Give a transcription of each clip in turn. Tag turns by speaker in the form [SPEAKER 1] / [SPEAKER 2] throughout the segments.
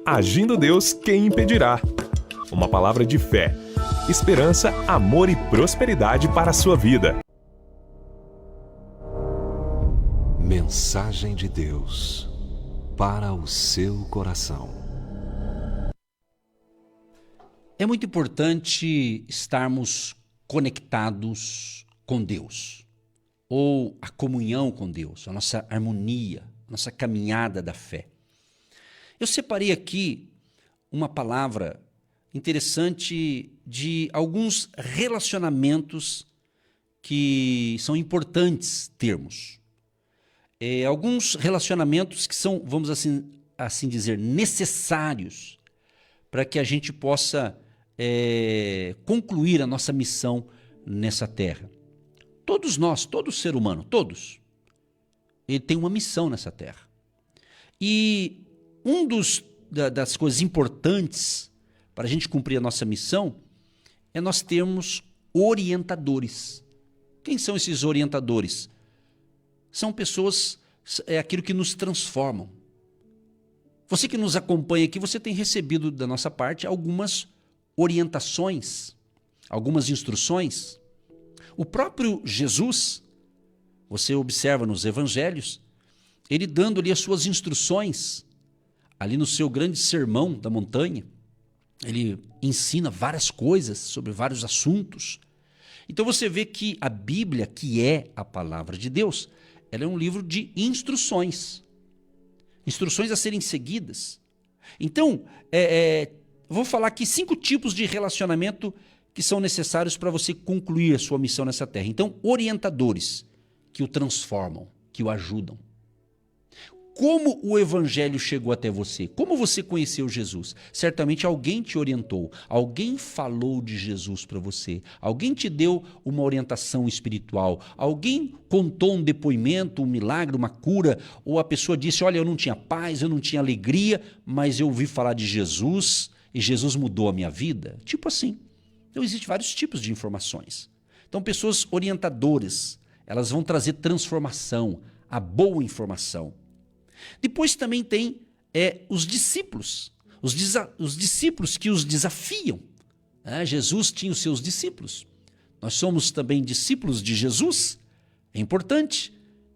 [SPEAKER 1] Agindo Deus, quem impedirá? Uma palavra de fé, esperança, amor e prosperidade para a sua vida.
[SPEAKER 2] Mensagem de Deus para o seu coração.
[SPEAKER 3] É muito importante estarmos conectados com Deus, ou a comunhão com Deus, a nossa harmonia, a nossa caminhada da fé. Eu separei aqui uma palavra interessante de alguns relacionamentos que são importantes termos. Alguns relacionamentos que são, vamos assim dizer, necessários para que a gente possa concluir a nossa missão nessa terra. Todos nós, todo ser humano, todos, ele tem uma missão nessa terra. E das coisas importantes para a gente cumprir a nossa missão é nós termos orientadores. Quem são esses orientadores? São pessoas, é aquilo que nos transformam. Você que nos acompanha aqui, você tem recebido da nossa parte algumas orientações, algumas instruções. O próprio Jesus, você observa nos evangelhos, ele dando ali as suas instruções, ali no seu grande sermão da montanha, ele ensina várias coisas sobre vários assuntos. Então você vê que a Bíblia, que é a palavra de Deus, ela é um livro de instruções. Instruções a serem seguidas. Então, vou falar aqui 5 tipos de relacionamento que são necessários para você concluir a sua missão nessa terra. Então, orientadores que o transformam, que o ajudam. Como o evangelho chegou até você? Como você conheceu Jesus? Certamente alguém te orientou, alguém falou de Jesus para você, alguém te deu uma orientação espiritual, alguém contou um depoimento, um milagre, uma cura, ou a pessoa disse, olha, eu não tinha paz, eu não tinha alegria, mas eu ouvi falar de Jesus e Jesus mudou a minha vida. Tipo assim. Então existem vários tipos de informações. Então pessoas orientadoras, elas vão trazer transformação, a boa informação. Depois também tem os discípulos, os discípulos que os desafiam. Jesus tinha os seus discípulos. Nós somos também discípulos de Jesus. É importante,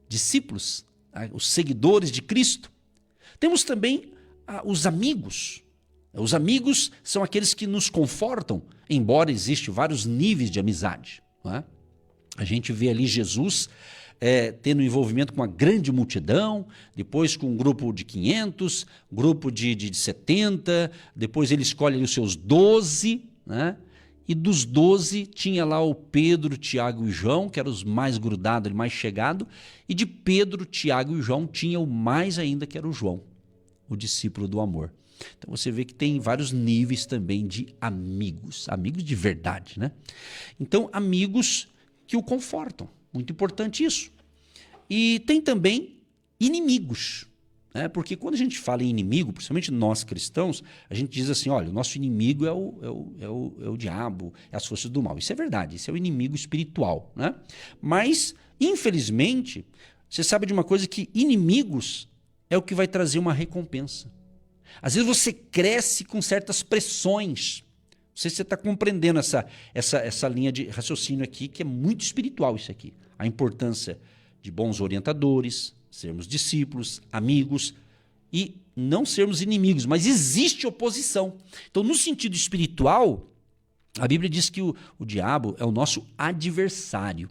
[SPEAKER 3] discípulos, os seguidores de Cristo. Temos também os amigos. Os amigos são aqueles que nos confortam, embora existam vários níveis de amizade. Não é? A gente vê ali Jesus tendo envolvimento com uma grande multidão, depois com um grupo de 500, grupo de 70, depois ele escolhe ali os seus 12, né? E dos 12 tinha lá o Pedro, Tiago e João, que eram os mais grudados, mais chegados, e de Pedro, Tiago e João tinha o mais ainda, que era o João, o discípulo do amor. Então você vê que tem vários níveis também de amigos, amigos de verdade, né? Então amigos que o confortam. Muito importante isso. E tem também inimigos, né? Porque quando a gente fala em inimigo, principalmente nós cristãos, a gente diz assim, olha, o nosso inimigo é o diabo, é as forças do mal. Isso é verdade, isso é o inimigo espiritual, né? Mas, infelizmente, você sabe de uma coisa, que inimigos é o que vai trazer uma recompensa. Às vezes você cresce com certas pressões. Não sei se você está compreendendo essa linha de raciocínio aqui, que é muito espiritual isso aqui. A importância de bons orientadores, sermos discípulos, amigos e não sermos inimigos, mas existe oposição. Então, no sentido espiritual, a Bíblia diz que o diabo é o nosso adversário.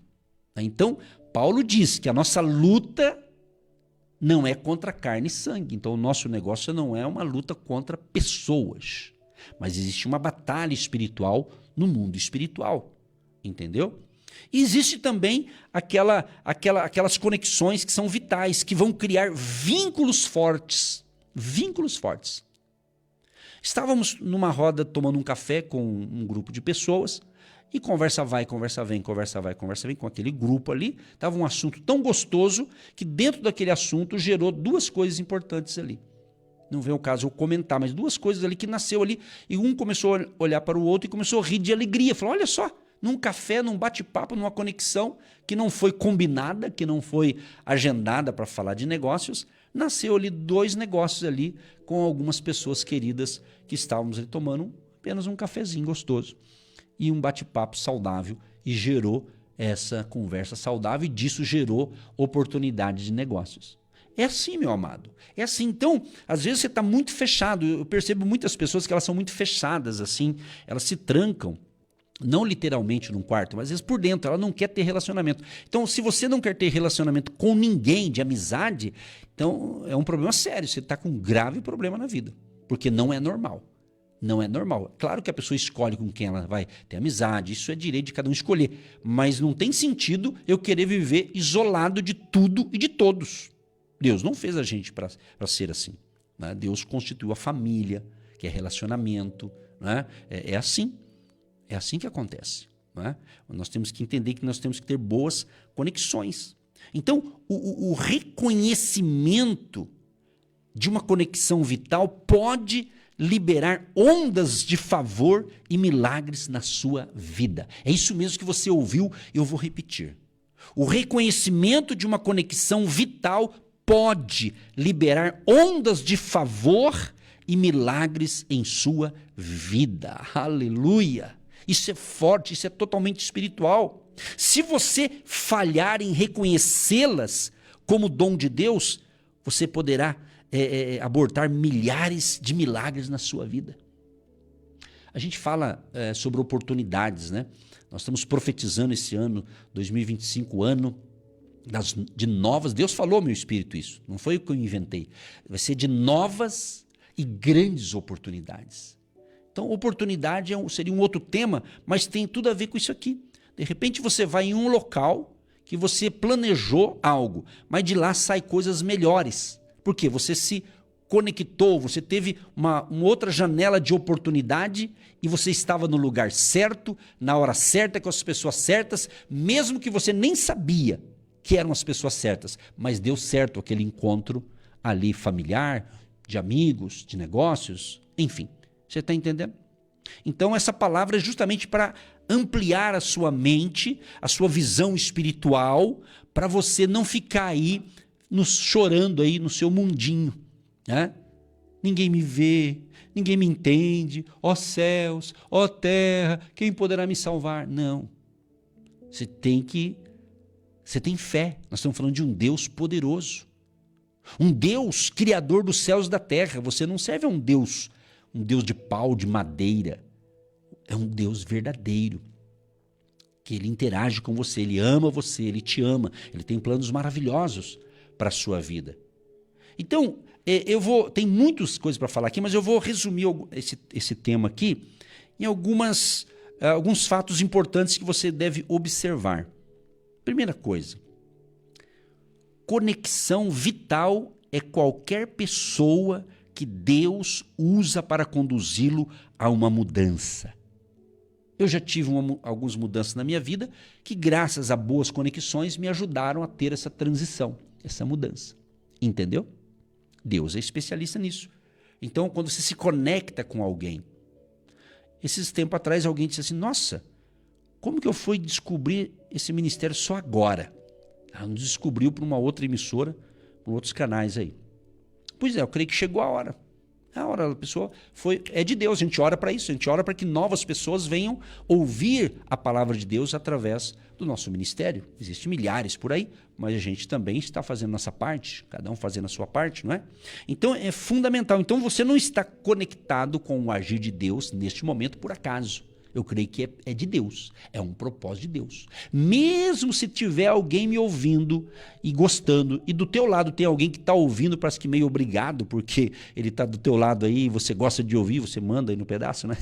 [SPEAKER 3] Então, Paulo diz que a nossa luta não é contra carne e sangue. Então, o nosso negócio não é uma luta contra pessoas. Mas existe uma batalha espiritual no mundo espiritual, entendeu? E existe também aquelas conexões que são vitais, que vão criar vínculos fortes. Vínculos fortes. Estávamos numa roda tomando um café com um grupo de pessoas e conversa vai, conversa vem, conversa vai, conversa vem com aquele grupo ali. Estava um assunto tão gostoso que dentro daquele assunto gerou 2 coisas importantes ali. Não vem o caso eu comentar, mas 2 coisas ali que nasceu ali, e um começou a olhar para o outro e começou a rir de alegria. Falou, olha só, num café, num bate-papo, numa conexão que não foi combinada, que não foi agendada para falar de negócios, nasceu ali 2 negócios ali com algumas pessoas queridas que estávamos ali tomando apenas um cafezinho gostoso e um bate-papo saudável, e gerou essa conversa saudável, e disso gerou oportunidade de negócios. É assim, meu amado. É assim. Então, às vezes você está muito fechado. Eu percebo muitas pessoas que elas são muito fechadas, assim. Elas se trancam, não literalmente num quarto, mas às vezes por dentro. Ela não quer ter relacionamento. Então, se você não quer ter relacionamento com ninguém, de amizade, então é um problema sério. Você está com um grave problema na vida. Porque não é normal. Não é normal. Claro que a pessoa escolhe com quem ela vai ter amizade, isso é direito de cada um escolher. Mas não tem sentido eu querer viver isolado de tudo e de todos. Deus não fez a gente para ser assim. Né? Deus constituiu a família, que é relacionamento. Né? É assim. É assim que acontece. Né? Nós temos que entender que nós temos que ter boas conexões. Então, o reconhecimento de uma conexão vital pode liberar ondas de favor e milagres na sua vida. É isso mesmo que você ouviu, eu vou repetir. O reconhecimento de uma conexão vital pode liberar ondas de favor e milagres em sua vida. Aleluia! Isso é forte, isso é totalmente espiritual. Se você falhar em reconhecê-las como dom de Deus, você poderá abortar milhares de milagres na sua vida. A gente fala sobre oportunidades, né? Nós estamos profetizando esse ano, 2025, ano de novas. Deus falou, meu espírito, isso. Não foi o que eu inventei. Vai ser de novas e grandes oportunidades. Então, oportunidade seria um outro tema, mas tem tudo a ver com isso aqui. De repente, você vai em um local que você planejou algo, mas de lá sai coisas melhores. Por quê? Você se conectou, você teve uma outra janela de oportunidade e você estava no lugar certo, na hora certa, com as pessoas certas, mesmo que você nem sabia que eram as pessoas certas, mas deu certo aquele encontro ali familiar, de amigos, de negócios, enfim. Você está entendendo? Então essa palavra é justamente para ampliar a sua mente, a sua visão espiritual, para você não ficar aí chorando aí no seu mundinho. Né? Ninguém me vê, ninguém me entende, ó céus, ó terra, quem poderá me salvar? Não. Você tem fé. Nós estamos falando de um Deus poderoso. Um Deus criador dos céus e da terra. Você não serve a um Deus de pau, de madeira. É um Deus verdadeiro. Que ele interage com você, ele ama você, ele te ama, ele tem planos maravilhosos para a sua vida. Então, tem muitas coisas para falar aqui, mas eu vou resumir esse tema aqui em alguns fatos importantes que você deve observar. Primeira coisa, conexão vital é qualquer pessoa que Deus usa para conduzi-lo a uma mudança. Eu já tive algumas mudanças na minha vida que, graças a boas conexões, me ajudaram a ter essa transição, essa mudança. Entendeu? Deus é especialista nisso. Então, quando você se conecta com alguém, esses tempos atrás alguém disse assim, nossa, como que eu fui descobrir esse ministério só agora? Ela nos descobriu por uma outra emissora, por outros canais aí. Pois é, eu creio que chegou a hora. A pessoa é de Deus, a gente ora para isso, a gente ora para que novas pessoas venham ouvir a palavra de Deus através do nosso ministério. Existem milhares por aí, mas a gente também está fazendo nossa parte, cada um fazendo a sua parte, não é? Então é fundamental. Então você não está conectado com o agir de Deus neste momento por acaso. Eu creio que é de Deus, é um propósito de Deus. Mesmo se tiver alguém me ouvindo e gostando, e do teu lado tem alguém que está ouvindo, parece que meio obrigado, porque ele está do teu lado aí, e você gosta de ouvir, você manda aí no pedaço, né?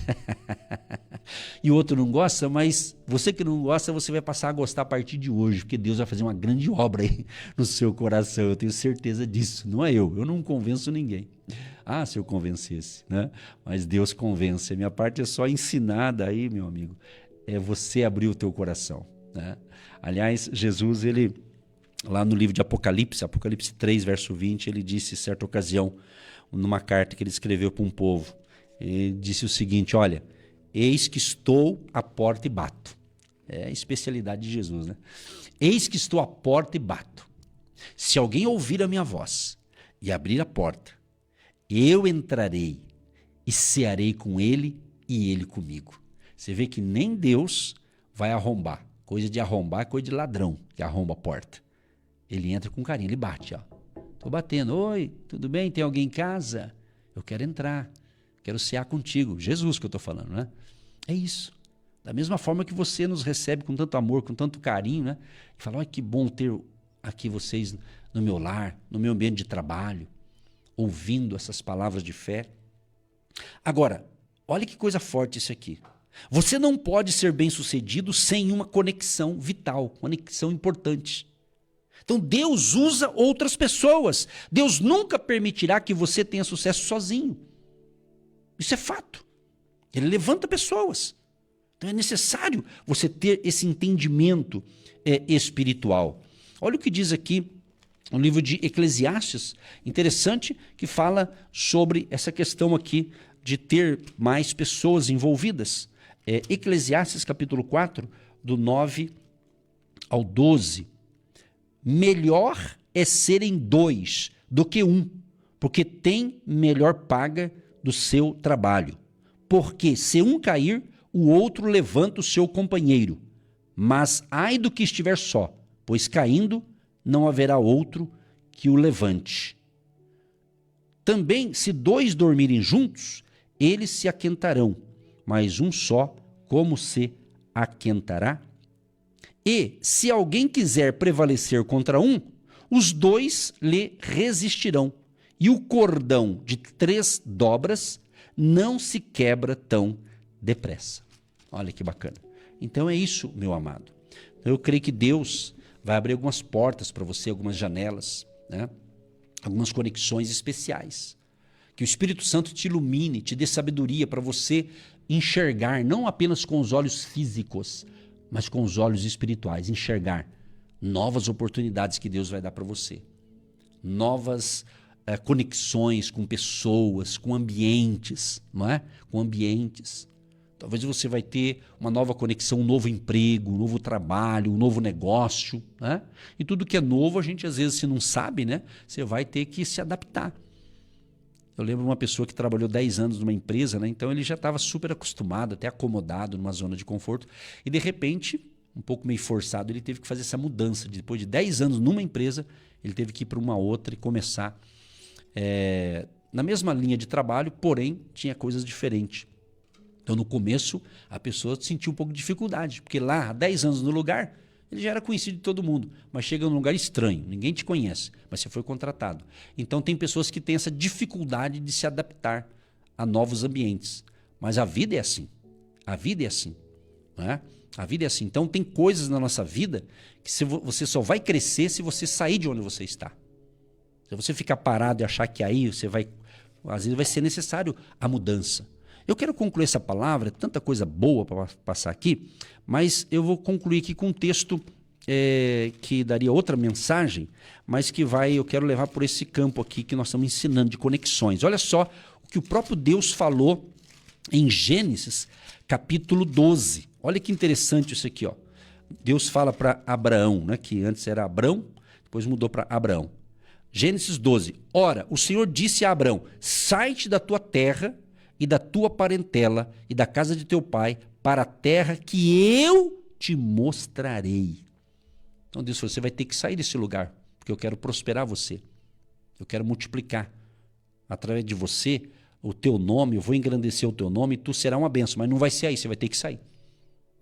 [SPEAKER 3] E o outro não gosta, mas você que não gosta, você vai passar a gostar a partir de hoje, porque Deus vai fazer uma grande obra aí no seu coração, eu tenho certeza disso. Não é eu não convenço ninguém. Ah, se eu convencesse, né? Mas Deus convence. A minha parte é só ensinada aí, meu amigo. É você abrir o teu coração, né? Aliás, Jesus, ele, lá no livro de Apocalipse 3, verso 20, ele disse, certa ocasião, numa carta que ele escreveu para um povo, ele disse o seguinte, olha, eis que estou à porta e bato. É a especialidade de Jesus, né? Eis que estou à porta e bato. Se alguém ouvir a minha voz e abrir a porta, eu entrarei e cearei com ele e ele comigo. Você vê que nem Deus vai arrombar. Coisa de arrombar é coisa de ladrão que arromba a porta. Ele entra com carinho, ele bate, ó. Tô batendo. Oi, tudo bem? Tem alguém em casa? Eu quero entrar. Quero cear contigo. Jesus que eu tô falando, né? É isso. Da mesma forma que você nos recebe com tanto amor, com tanto carinho, né? E fala, olha que bom ter aqui vocês no meu lar, no meu ambiente de trabalho, ouvindo essas palavras de fé. Agora, olha que coisa forte isso aqui. Você não pode ser bem-sucedido sem uma conexão vital, conexão importante. Então Deus usa outras pessoas. Deus nunca permitirá que você tenha sucesso sozinho. Isso é fato. Ele levanta pessoas. Então é necessário você ter esse entendimento espiritual. Olha o que diz aqui no livro de Eclesiastes, interessante, que fala sobre essa questão aqui de ter mais pessoas envolvidas. Eclesiastes capítulo 4, do 9 ao 12. Melhor é serem dois do que um, porque tem melhor paga do seu trabalho. Porque se um cair, o outro levanta o seu companheiro. Mas ai do que estiver só, pois caindo não haverá outro que o levante. Também, se dois dormirem juntos, eles se aquentarão, mas um só, como se aquentará? E, se alguém quiser prevalecer contra um, os dois lhe resistirão, e o cordão de 3 dobras não se quebra tão depressa. Olha que bacana. Então é isso, meu amado. Eu creio que Deus vai abrir algumas portas para você, algumas janelas, né? Algumas conexões especiais. Que o Espírito Santo te ilumine, te dê sabedoria para você enxergar, não apenas com os olhos físicos, mas com os olhos espirituais, enxergar novas oportunidades que Deus vai dar para você. Novas conexões com pessoas, com ambientes, não é? Com ambientes. Talvez você vai ter uma nova conexão, um novo emprego, um novo trabalho, um novo negócio, né? E tudo que é novo, a gente às vezes, se não sabe, né? Você vai ter que se adaptar. Eu lembro de uma pessoa que trabalhou 10 anos numa empresa, né? Então ele já estava super acostumado, até acomodado numa zona de conforto, e de repente, um pouco meio forçado, ele teve que fazer essa mudança. Depois de 10 anos numa empresa, ele teve que ir para uma outra e começar na mesma linha de trabalho, porém tinha coisas diferentes. Então, no começo, a pessoa sentiu um pouco de dificuldade, porque lá, há 10 anos no lugar, ele já era conhecido de todo mundo, mas chega num lugar estranho, ninguém te conhece, mas você foi contratado. Então, tem pessoas que têm essa dificuldade de se adaptar a novos ambientes. Mas a vida é assim. A vida é assim. Não é? A vida é assim. Então, tem coisas na nossa vida que você só vai crescer se você sair de onde você está. Se você ficar parado e achar que aí você vai... Às vezes vai ser necessário a mudança. Eu quero concluir essa palavra, tanta coisa boa para passar aqui, mas eu vou concluir aqui com um texto que daria outra mensagem, mas que eu quero levar por esse campo aqui que nós estamos ensinando de conexões. Olha só o que o próprio Deus falou em Gênesis, capítulo 12. Olha que interessante isso aqui, ó. Deus fala para Abraão, né, que antes era Abrão, depois mudou para Abraão. Gênesis 12. Ora, o Senhor disse a Abrão: sai-te da tua terra e da tua parentela e da casa de teu pai para a terra que eu te mostrarei. Então Deus falou, você vai ter que sair desse lugar, porque eu quero prosperar você. Eu quero multiplicar. Através de você, o teu nome, eu vou engrandecer o teu nome e tu será uma bênção, mas não vai ser aí, você vai ter que sair.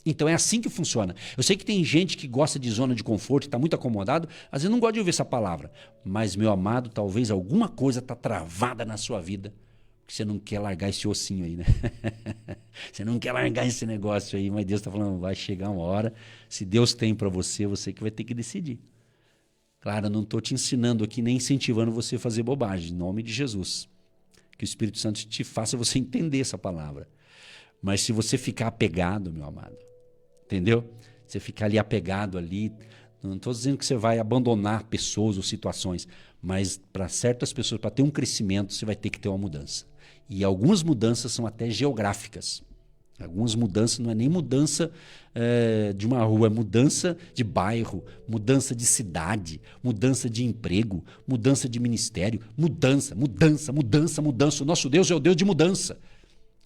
[SPEAKER 3] Então é assim que funciona. Eu sei que tem gente que gosta de zona de conforto e está muito acomodado, às vezes não gosta de ouvir essa palavra, mas, meu amado, talvez alguma coisa está travada na sua vida, que você não quer largar esse ossinho aí, né? Você não quer largar esse negócio aí, mas Deus está falando, vai chegar uma hora, se Deus tem para você, você que vai ter que decidir. Claro, eu não estou te ensinando aqui, nem incentivando você a fazer bobagem, em nome de Jesus. Que o Espírito Santo te faça você entender essa palavra. Mas se você ficar apegado, meu amado, entendeu? Você ficar ali apegado ali, não estou dizendo que você vai abandonar pessoas ou situações, mas para certas pessoas, para ter um crescimento, você vai ter que ter uma mudança. E algumas mudanças são até geográficas. Algumas mudanças não é nem mudança de uma rua, é mudança de bairro, mudança de cidade, mudança de emprego, mudança de ministério, mudança. O nosso Deus é o Deus de mudança.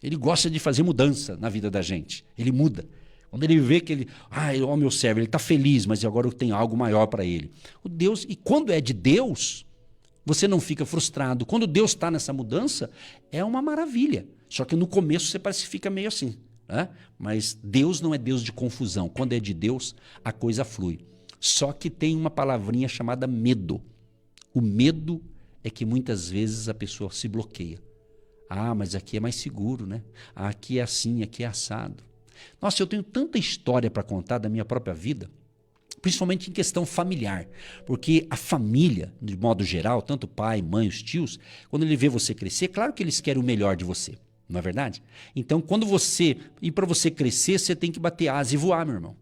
[SPEAKER 3] Ele gosta de fazer mudança na vida da gente. Ele muda. Quando ele vê que ele, meu servo, ele está feliz, mas agora eu tenho algo maior para ele. O Deus, e quando é de Deus, você não fica frustrado. Quando Deus está nessa mudança, é uma maravilha. Só que no começo você parece que fica meio assim. Né? Mas Deus não é Deus de confusão. Quando é de Deus, a coisa flui. Só que tem uma palavrinha chamada medo. O medo é que muitas vezes a pessoa se bloqueia. Mas aqui é mais seguro, né? Aqui é assim, aqui é assado. Nossa, eu tenho tanta história para contar da minha própria vida, principalmente em questão familiar, porque a família, de modo geral, tanto o pai, mãe, os tios, quando ele vê você crescer, claro que eles querem o melhor de você, não é verdade? Então, para você crescer, você tem que bater asa e voar, meu irmão.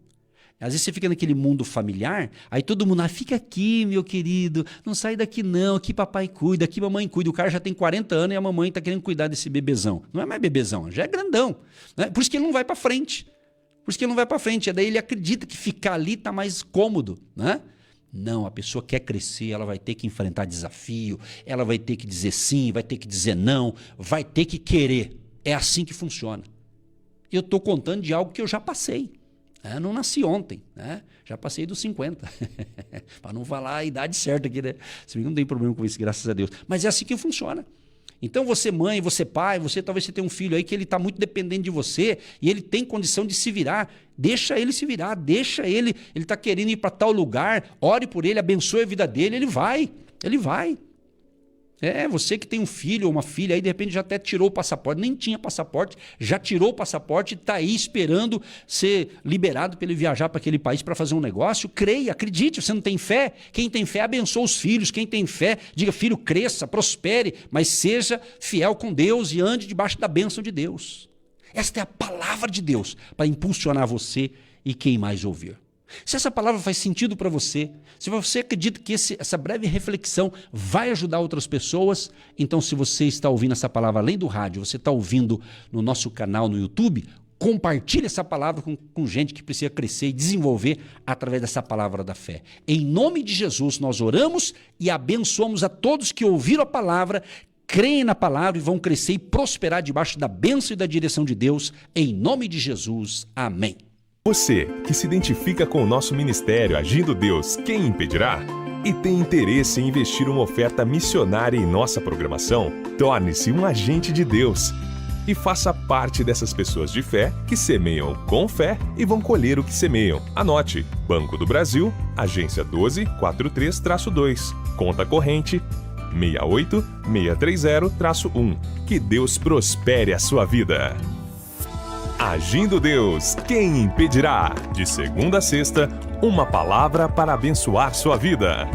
[SPEAKER 3] Às vezes você fica naquele mundo familiar, aí todo mundo, fica aqui, meu querido, não sai daqui não, aqui papai cuida, aqui mamãe cuida. O cara já tem 40 anos e a mamãe está querendo cuidar desse bebezão. Não é mais bebezão, já é grandão. Né? Por isso que ele não vai para frente. E daí ele acredita que ficar ali está mais cômodo. Né? Não, a pessoa quer crescer, ela vai ter que enfrentar desafio, ela vai ter que dizer sim, vai ter que dizer não, vai ter que querer. É assim que funciona. Eu estou contando de algo que eu já passei. Não nasci ontem, né? Já passei dos 50. Para não falar a idade certa aqui, né? Não tem problema com isso, graças a Deus. Mas é assim que funciona. Então você mãe, você pai, talvez você tenha um filho aí que ele está muito dependente de você e ele tem condição de se virar. Deixa ele se virar, ele está querendo ir para tal lugar, ore por ele, abençoe a vida dele, ele vai. Você que tem um filho ou uma filha aí, de repente já até tirou o passaporte, nem tinha passaporte, já tirou o passaporte e está aí esperando ser liberado para ele viajar para aquele país para fazer um negócio. Creia, acredite, você não tem fé? Quem tem fé abençoa os filhos, quem tem fé, diga, filho, cresça, prospere, mas seja fiel com Deus e ande debaixo da bênção de Deus. Esta é a palavra de Deus para impulsionar você e quem mais ouvir. Se essa palavra faz sentido para você, se você acredita que essa breve reflexão vai ajudar outras pessoas, então se você está ouvindo essa palavra além do rádio, você está ouvindo no nosso canal no YouTube, compartilhe essa palavra com gente que precisa crescer e desenvolver através dessa palavra da fé. Em nome de Jesus nós oramos e abençoamos a todos que ouviram a palavra, creem na palavra e vão crescer e prosperar debaixo da bênção e da direção de Deus. Em nome de Jesus, amém.
[SPEAKER 1] Você que se identifica com o nosso ministério Agindo Deus, quem impedirá? E tem interesse em investir uma oferta missionária em nossa programação? Torne-se um agente de Deus e faça parte dessas pessoas de fé que semeiam com fé e vão colher o que semeiam. Anote: Banco do Brasil, agência 1243-2, conta corrente 68630-1. Que Deus prospere a sua vida. Agindo Deus, quem impedirá? De segunda a sexta, uma palavra para abençoar sua vida.